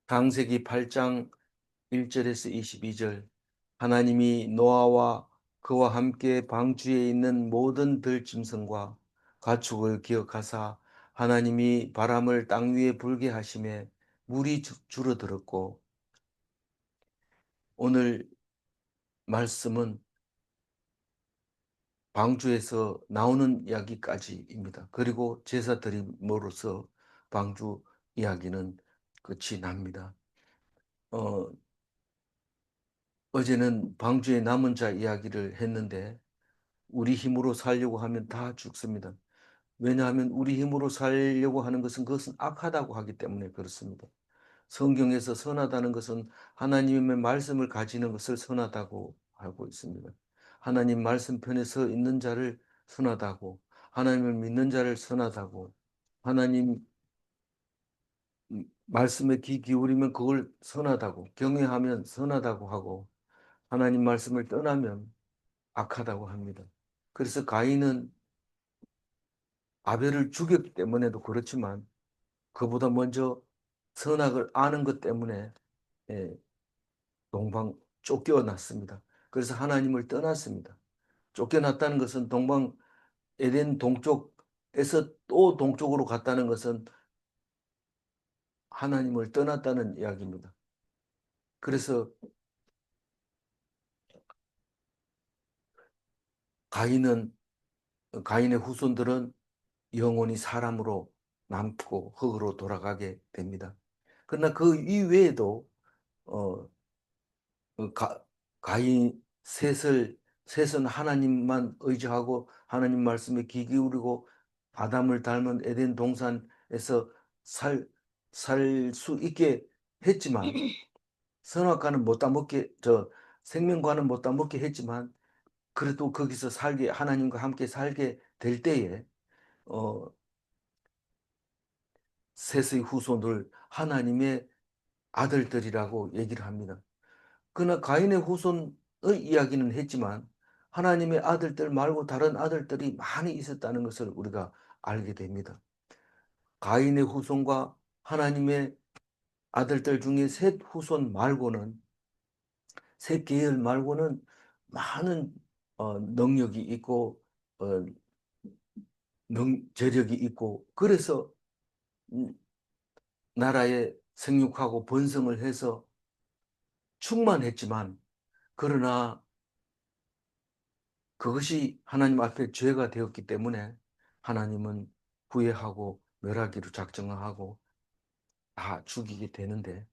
창세기 8장 1절에서 22절. 하나님이 노아와 그와 함께 방주에 있는 모든 들짐승과 가축을 기억하사 하나님이 바람을 땅 위에 불게 하심에 물이 줄어들었고. 오늘 말씀은 방주에서 나오는 이야기까지입니다. 그리고 제사 드림으로써 방주 이야기는 끝이 납니다. 어제는 방주의 남은 자 이야기를 했는데 우리 힘으로 살려고 하면 다 죽습니다. 왜냐하면 우리 힘으로 살려고 하는 것은 그것은 악하다고 하기 때문에 그렇습니다. 성경에서 선하다는 것은 하나님의 말씀을 가지는 것을 선하다고 하고 있습니다. 하나님 말씀 편에 서 있는 자를 선하다고, 하나님을 믿는 자를 선하다고, 하나님 말씀에 귀 기울이면 그걸 선하다고, 경외하면 선하다고 하고, 하나님 말씀을 떠나면 악하다고 합니다. 그래서 가인은 아벨을 죽였기 때문에도 그렇지만 그보다 먼저 선악을 아는 것 때문에 예, 동방 쫓겨났습니다. 그래서 하나님을 떠났습니다. 쫓겨났다는 것은 동방 에덴 동쪽에서 또 동쪽으로 갔다는 것은 하나님을 떠났다는 이야기입니다. 그래서 가인의 후손들은 영원히 사람으로 남고 흙으로 돌아가게 됩니다. 그러나 그 이외에도 어, 그 가인 셋은 하나님만 의지하고 하나님 말씀에 귀 기울이고 아담을 닮은 에덴 동산에서 살 수 있게 했지만 선악과는 못 따먹게 생명과는 못 따먹게 했지만 그래도 거기서 살게 하나님과 함께 살게 될 때에 어, 셋의 후손을 하나님의 아들들이라고 얘기를 합니다. 그러나 가인의 후손의 이야기는 했지만 하나님의 아들들 말고 다른 아들들이 많이 있었다는 것을 우리가 알게 됩니다. 가인의 후손과 하나님의 아들들 중에 셋 후손 말고는, 셋 계열 말고는 많은 능력이 있고 어, 재력이 있고 그래서 음, 나라에 생육하고 번성을 해서 충만했지만 그러나 그것이 하나님 앞에 죄가 되었기 때문에 하나님은 후회하고 멸하기로 작정하고 다 죽이게 되는데,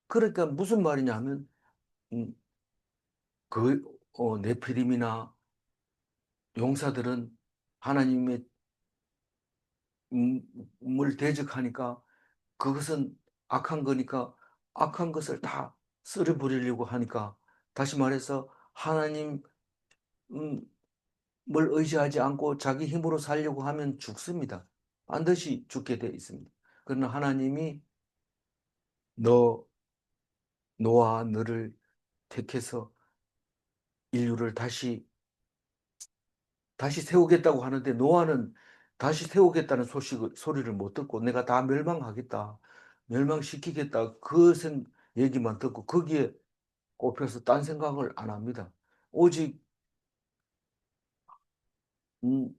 그러니까 무슨 말이냐 하면 음, 네피림이나 용사들은 하나님의 물 대적하니까 그것은 악한 거니까 악한 것을 다 쓸어버리려고 하니까, 다시 말해서 하나님 뭘 의지하지 않고 자기 힘으로 살려고 하면 죽습니다. 반드시 죽게 되어 있습니다. 그러나 하나님이 너, 너와 너를 택해서 인류를 다시 세우겠다고 하는데 노아는 다시 세우겠다는 소리를 못 듣고 내가 다 멸망하겠다, 멸망시키겠다 얘기만 듣고 거기에 꼽혀서 딴 생각을 안 합니다. 오직 음,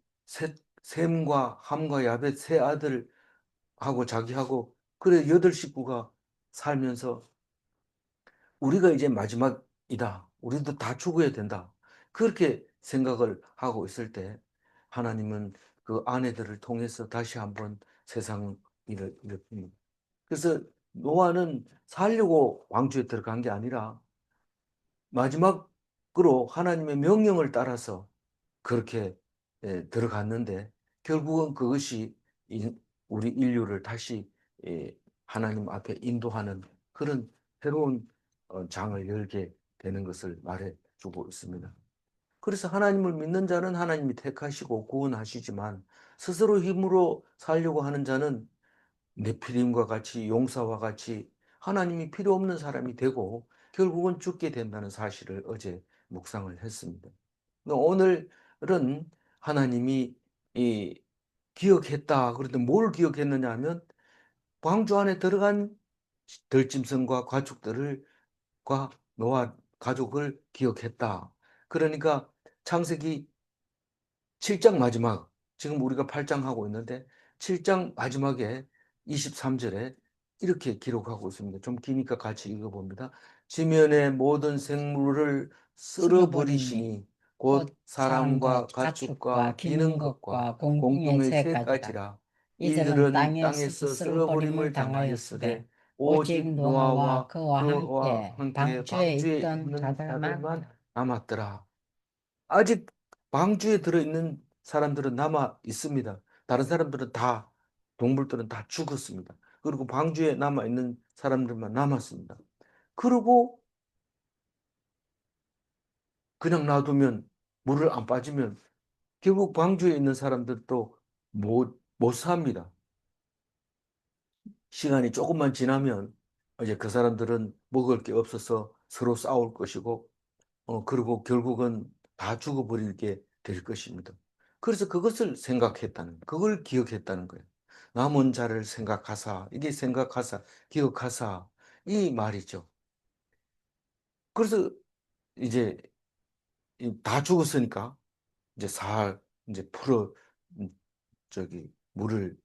셈과 함과 야벳 세 아들하고 자기하고 그래 여덟 식구가 살면서 우리가 이제 마지막이다, 우리도 다 죽어야 된다, 그렇게 생각을 하고 있을 때 하나님은 그 아내들을 통해서 다시 한번 세상 일을 일으킵니다. 그래서 노아는 살려고 왕조에 들어간 게 아니라 마지막으로 하나님의 명령을 따라서 그렇게 들어갔는데 결국은 그것이 우리 인류를 다시 하나님 앞에 인도하는 그런 새로운 장을 열게 되는 것을 말해주고 있습니다. 그래서 하나님을 믿는 자는 하나님이 택하시고 구원하시지만 스스로 힘으로 살려고 하는 자는 네피림과 같이 용사와 같이 하나님이 필요 없는 사람이 되고 결국은 죽게 된다는 사실을 어제 묵상을 했습니다. 오늘은 하나님이 기억했다. 그런데 뭘 기억했느냐 하면 광주 안에 들어간 덜짐승과 과 노아 가족을 기억했다. 그러니까 창세기 7장 마지막, 지금 우리가 8장 하고 있는데 7장 마지막에 23절에 이렇게 기록하고 있습니다. 좀 기니까 같이 읽어봅니다. 지면의 모든 생물을 쓸어버리니 쓸어버리시니 곧 곧 사람과 사람과 가축과 가축과 기는 기는 것과 것과 공중의 공중의 새까지라. 새까지라. 이들은 이들은 땅에서도 땅에서 쓸어버림을 쓸어버림을 당하였으되 당하였으되 오직 오직 노아와 노아와 그와 그와 함께 함께 방주에 방주에 있던 있는 자들만 자들만 남았더라. 아직 방주에 들어있는 사람들은 남아 있습니다. 다른 사람들은 다, 동물들은 다 죽었습니다. 그리고 방주에 남아 있는 사람들만 남았습니다. 그리고 그냥 놔두면, 물을 안 빠지면 결국 방주에 있는 사람들도 못 삽니다. 시간이 조금만 지나면 이제 그 사람들은 먹을 게 없어서 서로 싸울 것이고, 그리고 결국은 다 죽어버리게 될 것입니다. 그래서 그것을 생각했다는, 그걸 기억했다는 거예요. 남은 자를 생각하사, 이게 생각하사, 기억하사, 이 말이죠. 그래서 이제 다 죽었으니까 이제 이제 음, 물을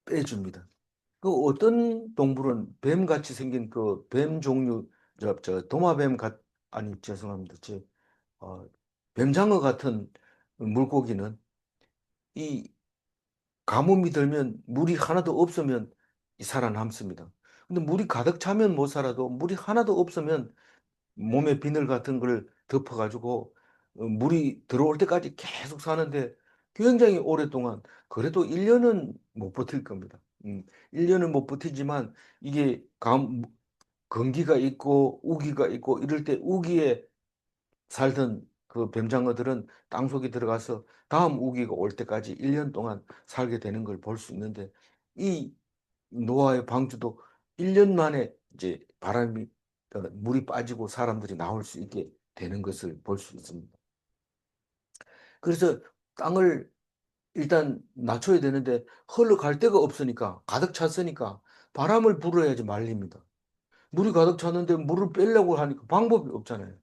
빼줍니다. 그 어떤 동물은 뱀같이 생긴 그 뱀 종류, 도마뱀 아니, 죄송합니다. 어, 뱀장어 같은 물고기는 이 가뭄이 들면 물이 하나도 없으면 살아남습니다. 근데 물이 가득 차면 못 살아도 물이 하나도 없으면 몸에 비늘 같은 걸 덮어가지고 물이 들어올 때까지 계속 사는데 굉장히 오랫동안 그래도 1년은 못 버틸 겁니다. 1년은 못 버티지만 이게 건기가 있고 우기가 있고 이럴 때 우기에 살던 그 뱀장어들은 땅속에 들어가서 다음 우기가 올 때까지 1년 동안 살게 되는 걸 볼 수 있는데 이 노아의 방주도 1년 만에 이제 물이 빠지고 사람들이 나올 수 있게 되는 것을 볼 수 있습니다. 그래서 땅을 일단 낮춰야 되는데 흘러갈 데가 없으니까 가득 찼으니까 바람을 불어야지 말립니다. 물이 가득 찼는데 물을 빼려고 하니까 방법이 없잖아요.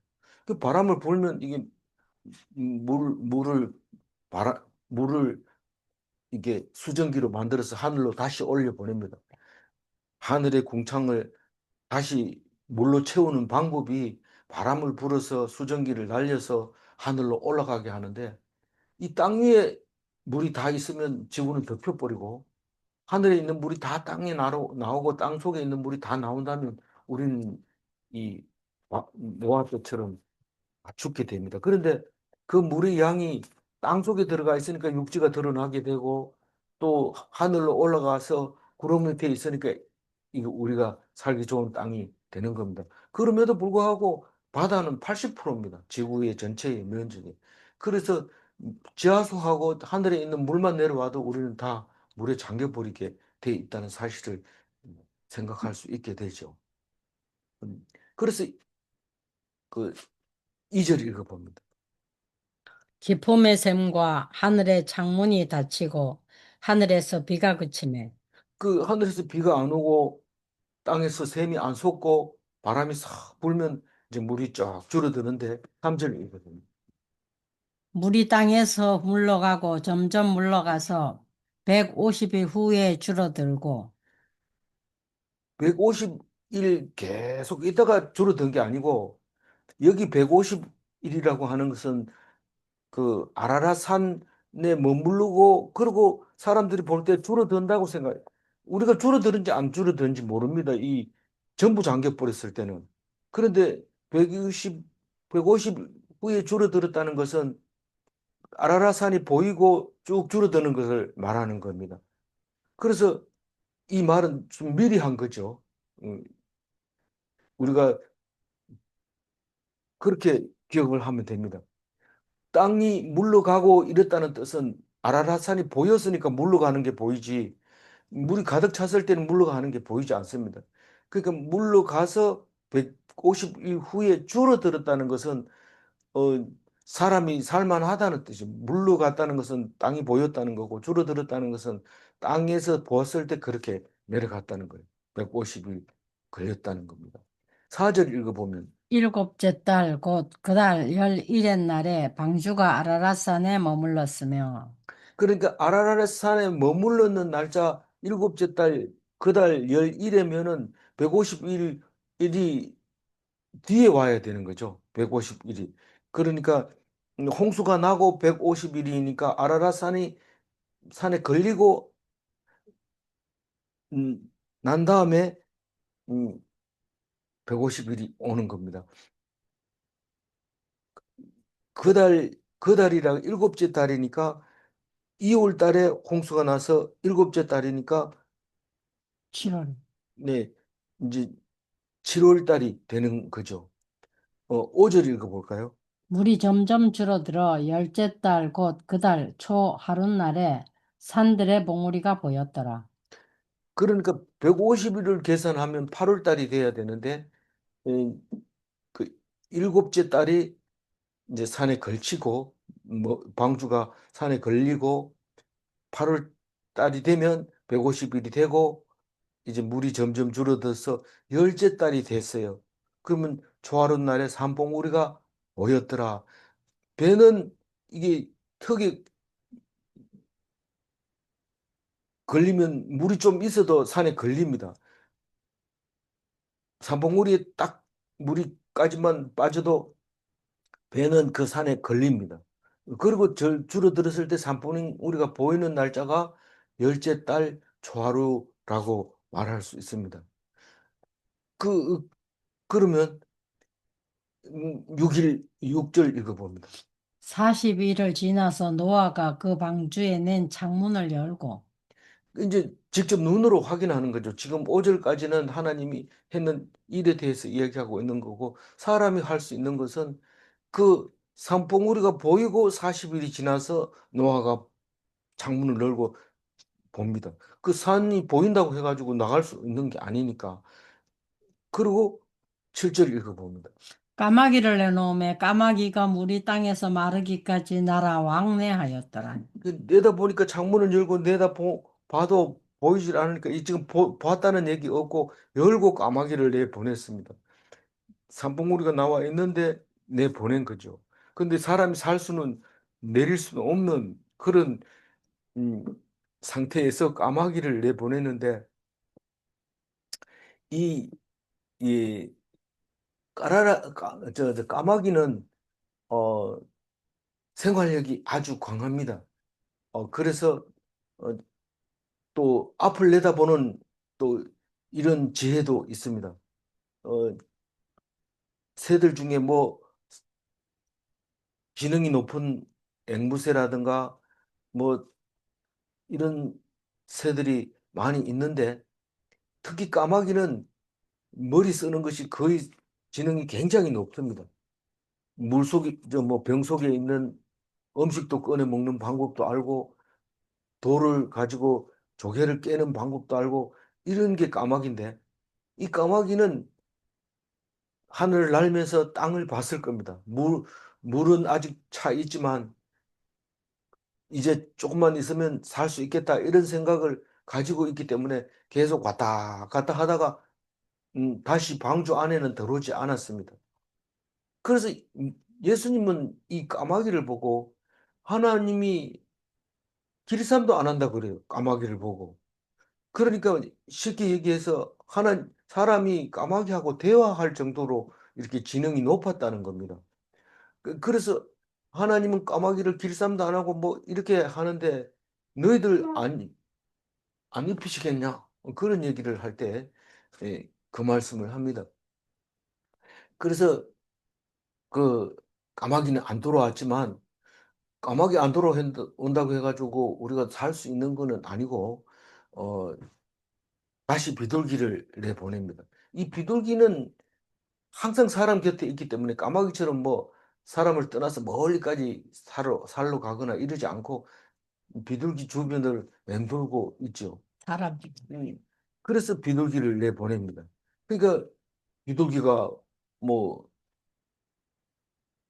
그 바람을 불면 이게 물을 물을 이게 수증기로 만들어서 하늘로 다시 올려 보냅니다. 하늘의 궁창을 다시 물로 채우는 방법이 바람을 불어서 수증기를 날려서 하늘로 올라가게 하는데 이 땅 위에 물이 다 있으면 지구는 덮여버리고 하늘에 있는 물이 다 땅에 나오고 땅 속에 있는 물이 다 나온다면 우리는 이 노아 때처럼 죽게 됩니다. 그런데 그 물의 양이 땅속에 들어가 있으니까 육지가 드러나게 되고 또 하늘로 올라가서 구름 밑에 있으니까 이거 우리가 살기 좋은 땅이 되는 겁니다. 그럼에도 불구하고 바다는 80%입니다. 지구의 전체의 면적이. 그래서 지하수하고 하늘에 있는 물만 내려와도 우리는 다 물에 잠겨버리게 돼 있다는 사실을 생각할 수 있게 되죠. 그래서 그 2절 읽어봅니다. 기품의 샘과 하늘의 창문이 닫히고 하늘에서 비가 그치매 그 하늘에서 비가 안 오고 땅에서 샘이 안 솟고 바람이 싹 불면 이제 물이 쫙 줄어드는데 3절 읽거든요. 물이 땅에서 물러가고 점점 물러가서 150일 후에 줄어들고 150일 계속 있다가 줄어든 게 아니고 여기 150일이라고 하는 것은 그 아라라산에 머무르고 그리고 사람들이 볼 때 줄어든다고 생각해. 우리가 줄어드는지 안 줄어드는지 모릅니다. 이 전부 잠겨 버렸을 때는. 그런데 120, 150 후에 줄어들었다는 것은 아라라산이 보이고 쭉 줄어드는 것을 말하는 겁니다. 그래서 이 말은 좀 미리 한 거죠. 음, 우리가 그렇게 기억을 하면 됩니다. 땅이 물러가고 이랬다는 뜻은 아라라산이 보였으니까 물러가는 게 보이지 물이 가득 찼을 때는 물러가는 게 보이지 않습니다. 그러니까 물러가서 150일 후에 줄어들었다는 것은 어, 사람이 살만하다는 뜻이 물러갔다는 것은 땅이 보였다는 거고 줄어들었다는 것은 땅에서 보았을 때 그렇게 내려갔다는 거예요. 150일 걸렸다는 겁니다. 4절 읽어보면 일곱째 달 곧 그 달 열일의 날에 방주가 아라랏산에 머물렀으며 그러니까 아라라렛 산에 머물렀는 날짜 일곱째 달 그 달 열일이면은 150일이 뒤에 와야 되는 거죠. 150일이. 그러니까 홍수가 나고 150일이니까 아라랏 산에 걸리고 난 다음에 150일이 오는 겁니다. 그 달이랑 일곱째 달이니까 2월 달에 홍수가 나서 일곱째 달이니까 7월. 네, 이제 7월 달이 되는 거죠. 5절 읽어볼까요? 물이 점점 줄어들어 열째 달 곧 그 달 초 하룻날에 산들의 봉우리가 보였더라. 그러니까 150일을 계산하면 8월 달이 돼야 되는데 에, 그 일곱째 달이 이제 산에 걸치고 뭐 방주가 산에 걸리고 8월 달이 되면 150일이 되고 이제 물이 점점 줄어들어서 열째 달이 됐어요. 그러면 초하룻 날에 산봉우리가 모였더라. 배는 이게 턱에 걸리면 물이 좀 있어도 산에 걸립니다. 산봉우리에 딱 물이까지만 빠져도 배는 그 산에 걸립니다. 그리고 줄어들었을 때 산봉우리가 보이는 날짜가 열째 달 초하루라고 말할 수 있습니다. 그 그러면 6일 6절 읽어봅니다. 40일을 지나서 노아가 그 방주에 낸 창문을 열고 이제 직접 눈으로 확인하는 거죠. 지금 5절까지는 하나님이 했는 일에 대해서 이야기하고 있는 거고 사람이 할 수 있는 것은 그 산봉우리가 보이고 40일이 지나서 노아가 창문을 열고 봅니다. 그 산이 보인다고 해가지고 나갈 수 있는 게 아니니까. 그리고 7절 읽어봅니다. 까마귀를 내놓음에 까마귀가 물이 땅에서 마르기까지 날아 왕래하였더라. 내다보니까 창문을 열고 봐도 보이질 않으니까 이 지금 봤다는 얘기 없고 열고 까마귀를 내보냈습니다. 산봉우리가 나와 있는데 내보낸 거죠. 근데 사람이 살 수는 내릴 수는 없는 그런 음, 상태에서 까마귀를 내보냈는데 이, 이 저 까마귀는 어, 생활력이 아주 강합니다. 그래서 어, 또 앞을 내다보는 또 이런 지혜도 있습니다. 어, 새들 중에 뭐 지능이 높은 앵무새라든가 뭐 이런 새들이 많이 있는데 특히 까마귀는 머리 쓰는 것이 거의 지능이 굉장히 높습니다. 물 속에 저 뭐 병 속에 있는 음식도 꺼내 먹는 방법도 알고 돌을 가지고 조개를 깨는 방법도 알고 이런 게 까마귀인데 이 까마귀는 하늘을 날면서 땅을 봤을 겁니다. 물은 아직 차 있지만 이제 조금만 있으면 살 수 있겠다 이런 생각을 가지고 있기 때문에 계속 왔다 갔다 하다가 다시 방주 안에는 들어오지 않았습니다. 그래서 예수님은 이 까마귀를 보고 하나님이 길쌈도 안 한다 그래요. 까마귀를 보고. 그러니까 쉽게 얘기해서 사람이 까마귀하고 대화할 정도로 이렇게 지능이 높았다는 겁니다. 그래서 하나님은 까마귀를 길쌈도 안 하고 뭐 이렇게 하는데 너희들 안 입히시겠냐? 그런 얘기를 할 때 그 말씀을 합니다. 그래서 그 까마귀는 안 돌아왔지만 까마귀 안 돌아온다고 해가지고 우리가 살 수 있는 거는 아니고 어, 다시 비둘기를 내보냅니다. 이 비둘기는 항상 사람 곁에 있기 때문에 까마귀처럼 뭐 사람을 떠나서 멀리까지 살러 가거나 이러지 않고 비둘기 주변을 맴돌고 있죠. 사람. 음, 그래서 비둘기를 내보냅니다. 그러니까 비둘기가 뭐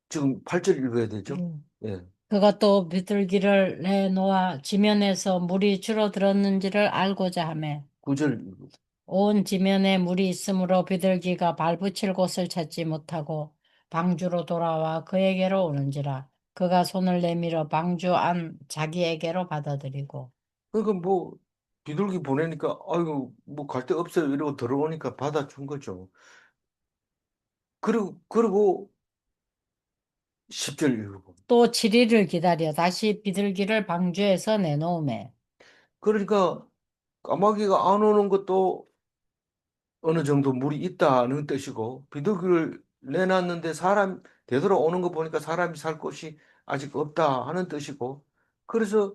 지금 8절 읽어야 되죠? 음. 예, 그것도 비둘기를 내놓아 지면에서 물이 줄어들었는지를 알고자 하매 9절 읽고. 온 지면에 물이 있으므로 비둘기가 발붙일 곳을 찾지 못하고 방주로 돌아와 그에게로 오는지라. 그가 손을 내밀어 방주 안 자기에게로 받아들이고 그러니까 뭐 비둘기 보내니까 아유 뭐 갈 데 없어요 이러고 들어오니까 받아준 거죠. 그리고 10절 읽어보. 또 7일을 기다려 다시 비둘기를 방주에서 내놓으매 그러니까 까마귀가 안 오는 것도 어느 정도 물이 있다는 뜻이고 비둘기를 내놨는데 사람 되돌아오는 거 보니까 사람이 살 곳이 아직 없다 하는 뜻이고 그래서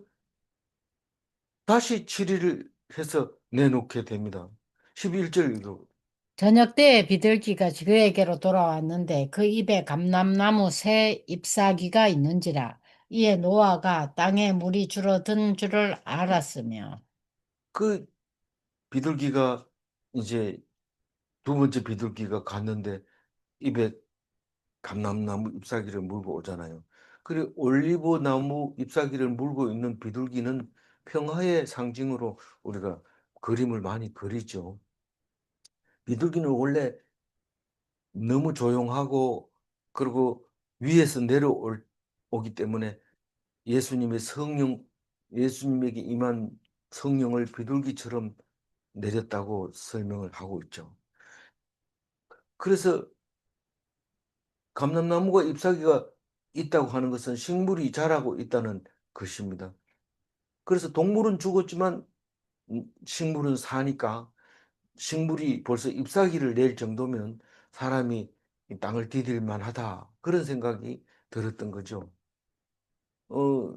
다시 7일을 해서 내놓게 됩니다. 11절 읽어. 저녁 때에 비둘기가 그에게로 돌아왔는데 그 입에 감람나무 새 잎사귀가 있는지라. 이에 노아가 땅에 물이 줄어든 줄을 알았으며 그 비둘기가 이제 두 번째 비둘기가 갔는데 입에 감람나무 잎사귀를 물고 오잖아요. 그리고 올리브 나무 잎사귀를 물고 있는 비둘기는 평화의 상징으로 우리가 그림을 많이 그리죠. 비둘기는 원래 너무 조용하고 그리고 위에서 내려오기 때문에 예수님의 성령, 예수님에게 임한 성령을 비둘기처럼 내렸다고 설명을 하고 있죠. 그래서 감람나무가 잎사귀가 있다고 하는 것은 식물이 자라고 있다는 것입니다. 그래서 동물은 죽었지만 식물은 사니까 식물이 벌써 잎사귀를 낼 정도면 사람이 이 땅을 디딜 만하다. 그런 생각이 들었던 거죠. 어,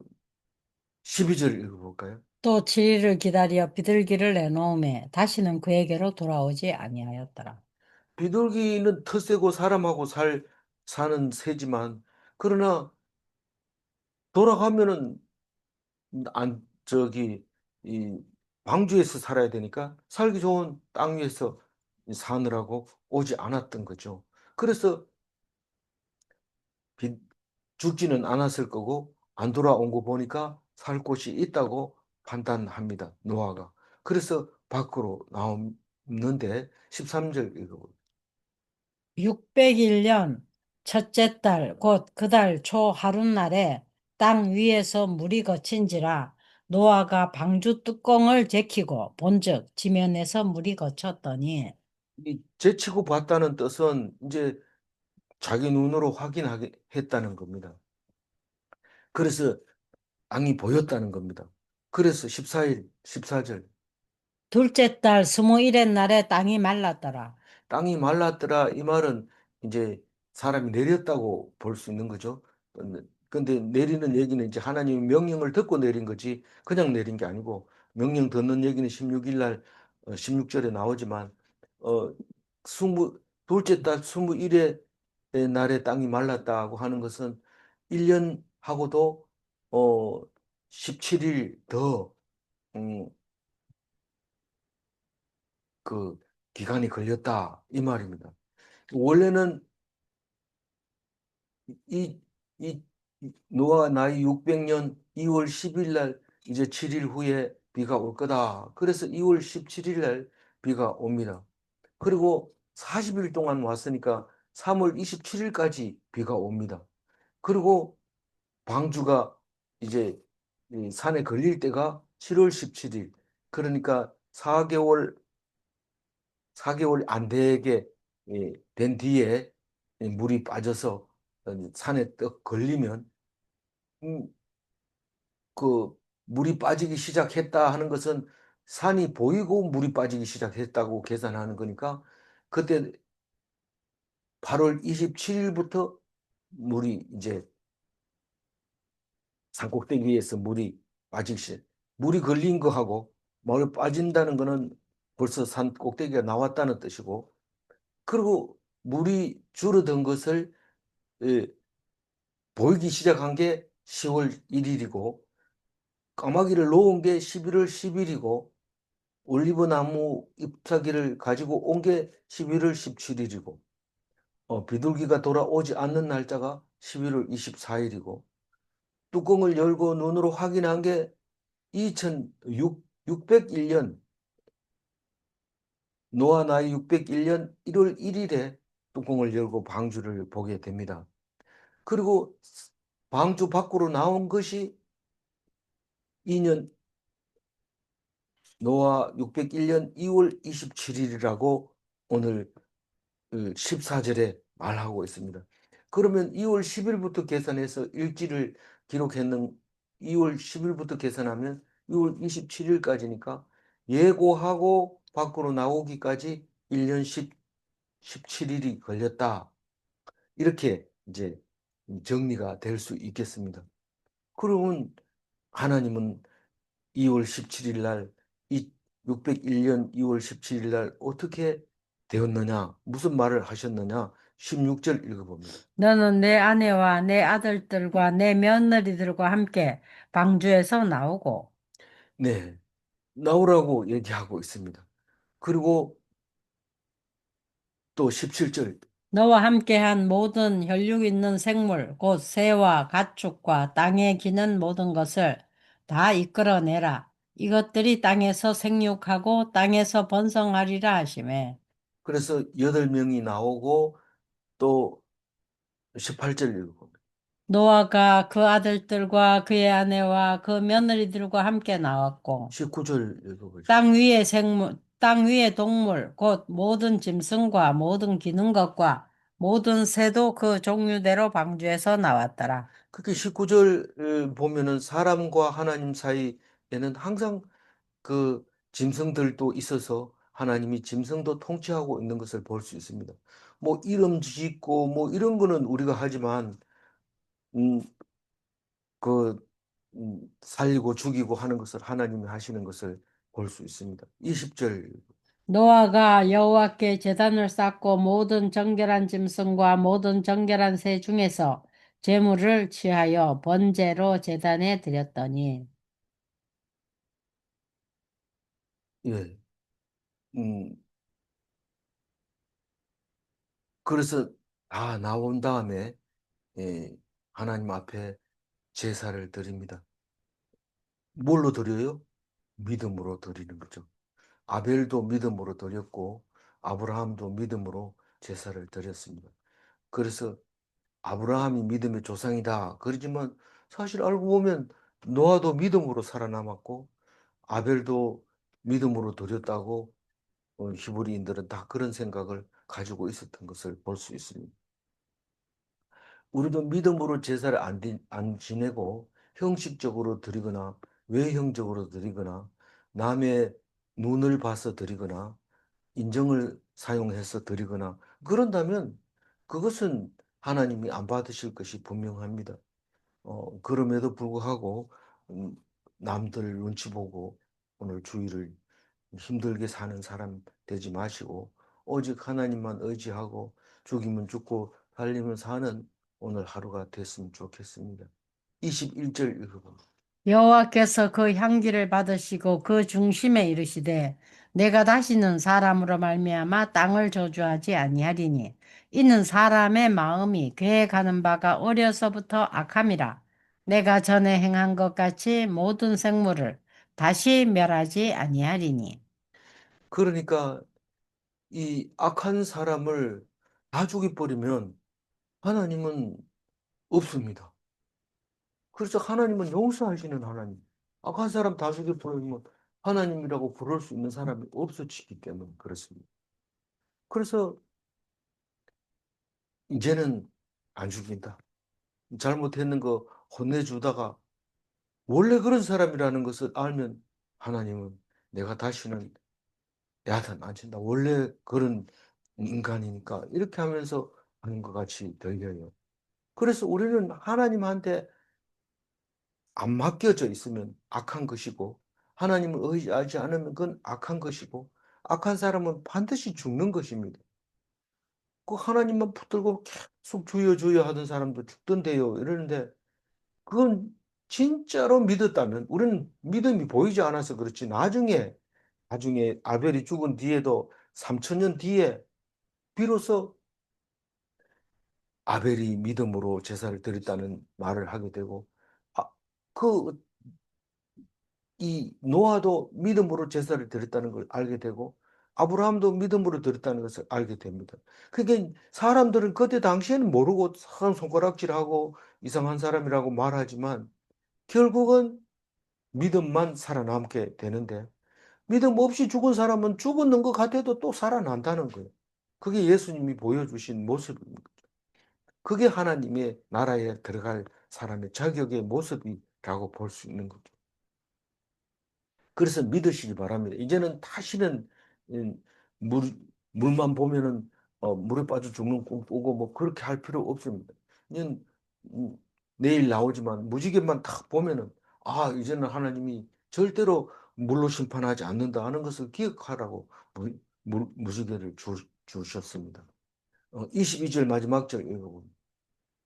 12절 읽어볼까요? 또 7일을 기다려 비둘기를 내놓으매 다시는 그에게로 돌아오지 아니하였더라. 비둘기는 텃세고 사람하고 사는 새지만 그러나 돌아가면은 이 방주에서 살아야 되니까 살기 좋은 땅 위에서 사느라고 오지 않았던 거죠. 그래서 비- 죽지는 않았을 거고 안 돌아온 거 보니까 살 곳이 있다고 판단합니다. 노아가. 그래서 밖으로 나오는데 13절 읽어볼게요. 601년 첫째 달 곧 그 달 초 하룻날에 땅 위에서 물이 거친지라 노아가 방주 뚜껑을 제키고 본즉 지면에서 물이 거쳤더니 이 제치고 봤다는 뜻은 이제 자기 눈으로 확인하게 했다는 겁니다. 그래서 땅이 보였다는 겁니다. 그래서 14일, 14절 둘째 달 21의 날에 땅이 말랐더라. 땅이 말랐더라 이 말은 이제 사람이 내렸다고 볼 수 있는 거죠. 근데 내리는 얘기는 이제 하나님의 명령을 듣고 내린 거지 그냥 내린 게 아니고 명령 듣는 얘기는 16일 날 16절에 나오지만 어 스무 둘째 달 21의 날에 땅이 말랐다고 하는 것은 1년하고도 어 17일 더 음, 그 기간이 걸렸다 이 말입니다. 원래는 이, 이 노아 나이 600년 2월 10일 날 이제 7일 후에 비가 올 거다. 그래서 2월 17일 날 비가 옵니다. 그리고 40일 동안 왔으니까 3월 27일까지 비가 옵니다. 그리고 방주가 이제 이 산에 걸릴 때가 7월 17일. 그러니까 4개월 안 되게 된 뒤에 물이 빠져서 산에 떡 걸리면 음, 그 물이 빠지기 시작했다 하는 것은 산이 보이고 물이 빠지기 시작했다고 계산하는 거니까 그때 8월 27일부터 물이 이제 산 꼭대기에서 물이 빠지기 시작. 물이 걸린 거하고 물이 빠진다는 거는 벌써 산 꼭대기가 나왔다는 뜻이고 그리고 물이 줄어든 것을 예, 보이기 시작한 게 10월 1일이고 까마귀를 놓은 게 11월 10일이고 올리브 나무 잎사귀를 가지고 온 게 11월 17일이고 비둘기가 돌아오지 않는 날짜가 11월 24일이고 뚜껑을 열고 눈으로 확인한 게 2006, 601년 노아 나이 601년 1월 1일에 뚜껑을 열고 방주를 보게 됩니다. 그리고 방주 밖으로 나온 것이 2년 노아 601년 2월 27일이라고 오늘 14절에 말하고 있습니다. 그러면 2월 10일부터 계산해서 일지를 기록했는 2월 10일부터 계산하면 2월 27일까지니까 예고하고 밖으로 나오기까지 1년 17일이 걸렸다. 이렇게 이제 정리가 될 수 있겠습니다. 그러면 하나님은 2월 17일 날, 이 601년 2월 17일 날 어떻게 되었느냐, 무슨 말을 하셨느냐, 16절 읽어봅니다. 너는 내 아내와 내 아들들과 내 며느리들과 함께 방주에서 나오고 네, 나오라고 얘기하고 있습니다. 그리고 또 17절, 너와 함께한 모든 혈육 있는 생물, 곧 새와 가축과 땅에 기는 모든 것을 다 이끌어내라. 이것들이 땅에서 생육하고 땅에서 번성하리라 하시매. 그래서 8명이 나오고 또 18절 읽어봅니다. 노아가 그 아들들과 그의 아내와 그 며느리들과 함께 나왔고 19절 읽어보죠. 땅 위의 생물, 땅 위의 동물, 곧 모든 짐승과 모든 기는 것과 모든 새도 그 종류대로 방주에서 나왔더라. 그렇게 19절 보면은 사람과 하나님 사이에는 항상 그 짐승들도 있어서 하나님이 짐승도 통치하고 있는 것을 볼 수 있습니다. 뭐 이름 짓고 뭐 이런 거는 우리가 하지만 음, 그 살리고 죽이고 하는 것을 하나님이 하시는 것을 볼 수 있습니다. 20절. 노아가 여호와께 제단을 쌓고 모든 정결한 짐승과 모든 정결한 새 중에서 제물을 취하여 번제로 제단에 드렸더니 예. 음, 그래서 다 나온 다음에 예, 하나님 앞에 제사를 드립니다. 뭘로 드려요? 믿음으로 드리는 거죠. 아벨도 믿음으로 드렸고 아브라함도 믿음으로 제사를 드렸습니다. 그래서 아브라함이 믿음의 조상이다. 그러지만 사실 알고 보면 노아도 믿음으로 살아남았고 아벨도 믿음으로 드렸다고 히브리인들은 다 그런 생각을 가지고 있었던 것을 볼 수 있습니다. 우리도 믿음으로 제사를 안 지내고 형식적으로 드리거나 외형적으로 드리거나 남의 눈을 봐서 드리거나 인정을 사용해서 드리거나 그런다면 그것은 하나님이 안 받으실 것이 분명합니다. 그럼에도 불구하고 음, 남들 눈치 보고 오늘 주일을 힘들게 사는 사람 되지 마시고 오직 하나님만 의지하고 죽이면 죽고 살리면 사는 오늘 하루가 됐으면 좋겠습니다. 21절 읽어봅니다. 여호와께서 그 향기를 받으시고 그 중심에 이르시되 내가 다시는 사람으로 말미암아 땅을 저주하지 아니하리니 이는 사람의 마음이 그에 가는 바가 어려서부터 악함이라 내가 전에 행한 것 같이 모든 생물을 다시 멸하지 아니하리니 그러니까 이 악한 사람을 다 죽여버리면 하나님은 없습니다. 그래서 하나님은 용서하시는 하나님. 악한 사람 다 죽여버리면 하나님이라고 부를 수 있는 사람이 없어지기 때문에 그렇습니다. 그래서 이제는 안 죽인다. 잘못했는 거 혼내주다가 원래 그런 사람이라는 것을 알면 하나님은 내가 다시는 야단 안 친다. 원래 그런 인간이니까 이렇게 하면서 하는 것 같이 들려요. 그래서 우리는 하나님한테 안 맡겨져 있으면 악한 것이고 하나님을 의지하지 않으면 그건 악한 것이고 악한 사람은 반드시 죽는 것입니다. 그 하나님만 붙들고 계속 주여 주여 하던 사람도 죽던데요. 이러는데 그건 진짜로 믿었다면 우리는 믿음이 보이지 않아서 그렇지 나중에 아벨이 죽은 뒤에도 3천 년 뒤에 비로소 아벨이 믿음으로 제사를 드렸다는 말을 하게 되고 아, 그 이 노아도 믿음으로 제사를 드렸다는 걸 알게 되고 아브라함도 믿음으로 드렸다는 것을 알게 됩니다. 그게 사람들은 그때 당시에는 모르고 참 손가락질하고 이상한 사람이라고 말하지만 결국은 믿음만 살아남게 되는데 믿음 없이 죽은 사람은 죽었는 것 같아도 또 살아난다는 거예요. 그게 예수님이 보여주신 모습입니다. 그게 하나님의 나라에 들어갈 사람의 자격의 모습이라고 볼 수 있는 거죠. 그래서 믿으시기 바랍니다. 이제는 다시는 음, 물, 물만 보면은 물에 빠져 죽는 꿈 꾸고 뭐 그렇게 할 필요 없습니다. 이제는 음, 내일 나오지만 무지개만 딱 보면은 아, 이제는 하나님이 절대로 물로 심판하지 않는다 하는 것을 기억하라고 무지개를 주셨습니다. 22절 마지막 절 읽어봅니다.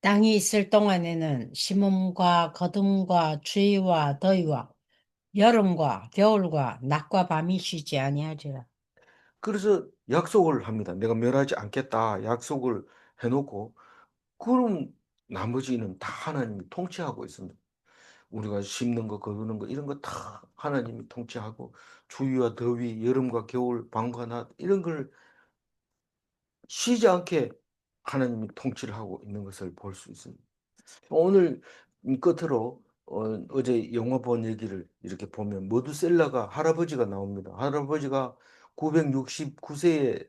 땅이 있을 동안에는 심음과 거둠과 추위와 더위와 여름과 겨울과 낮과 밤이 쉬지 아니하리라. 그래서 약속을 합니다. 내가 멸하지 않겠다 약속을 해놓고 그럼 나머지는 다 하나님이 통치하고 있습니다. 우리가 심는 거, 거두는 거 이런 거 다 하나님이 통치하고 추위와 더위, 여름과 겨울, 밤과 낮 이런 걸 쉬지 않게 하나님이 통치를 하고 있는 것을 볼 수 있습니다. 오늘 끝으로 어제 영화 본 얘기를 이렇게 보면 머두셀라가 할아버지가 나옵니다. 할아버지가 969세에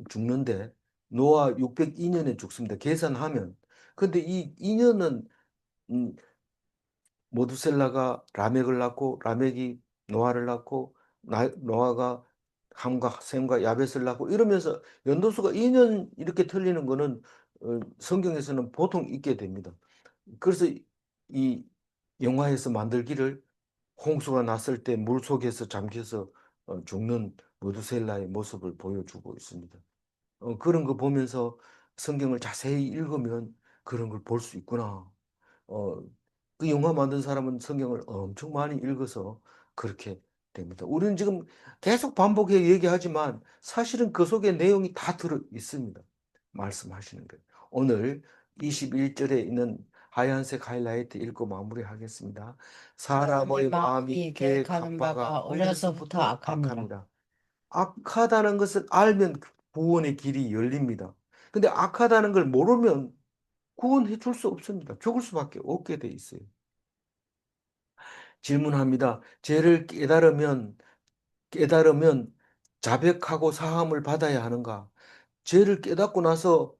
죽는데 노아 602년에 죽습니다. 계산하면. 근데 이 2년은 모두셀라가 라멕을 낳고 라멕이 노아를 낳고 노아가 함과 셈과 야벳을 낳고 이러면서 연도수가 2년 이렇게 틀리는 거는 성경에서는 보통 있게 됩니다. 그래서 이 영화에서 만들기를 홍수가 났을 때 물속에서 잠겨서 죽는 무드셀라의 모습을 보여주고 있습니다. 그런 거 보면서 성경을 자세히 읽으면 그런 걸 볼 수 있구나. 어, 그 영화 만든 사람은 성경을 엄청 많이 읽어서 그렇게 됩니다. 우리는 지금 계속 반복해 얘기하지만 사실은 그 속에 내용이 다 들어 있습니다. 말씀하시는 것. 오늘 21절에 있는 하얀색 하이라이트 읽고 마무리하겠습니다. 사람의 사람의 마음이 마음이 계획한 계획하는 바가 바가 어려서부터 어려서부터 악합니다. 악합니다. 악하다는 것을 알면 구원의 길이 열립니다. 근데 악하다는 걸 모르면 구원해 줄 수 없습니다. 죽을 수밖에 없게 돼 있어요. 질문합니다. 죄를 깨달으면 자백하고 사함을 받아야 하는가? 죄를 깨닫고 나서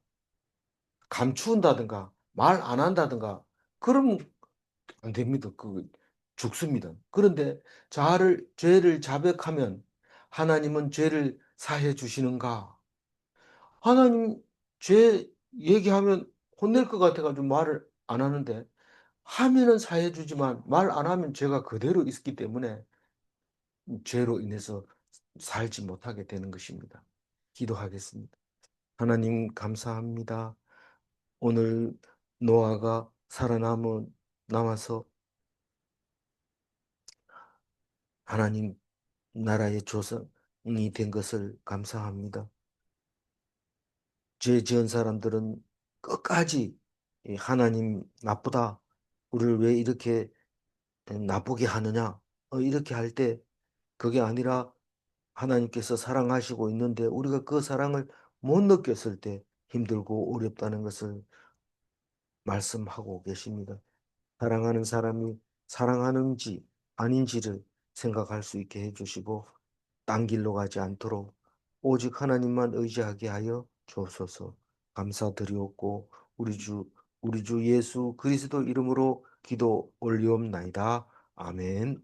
감추온다든가 말 안 한다든가 그러면 안 됩니다. 죽습니다. 그런데 죄를 자백하면 하나님은 죄를 사해 주시는가? 하나님 죄 얘기하면 혼낼 것 같아가지고 말을 안 하는데 하면은 사해 주지만 말 안 하면 죄가 그대로 있기 때문에 죄로 인해서 살지 못하게 되는 것입니다. 기도하겠습니다. 하나님 감사합니다. 오늘 노아가 남아서 하나님 나라의 조상이 된 것을 감사합니다. 죄 지은 사람들은 끝까지 이 하나님 나쁘다. 우리를 왜 이렇게 나쁘게 하느냐? 이렇게 할 때 그게 아니라 하나님께서 사랑하시고 있는데 우리가 그 사랑을 못 느꼈을 때 힘들고 어렵다는 것을 말씀하고 계십니다. 사랑하는 사람이 사랑하는지 아닌지를 생각할 수 있게 해주시고 딴 길로 가지 않도록 오직 하나님만 의지하게 하여 주옵소서. 감사드리옵고 우리 주 예수 그리스도 이름으로 기도 올리옵나이다. 아멘.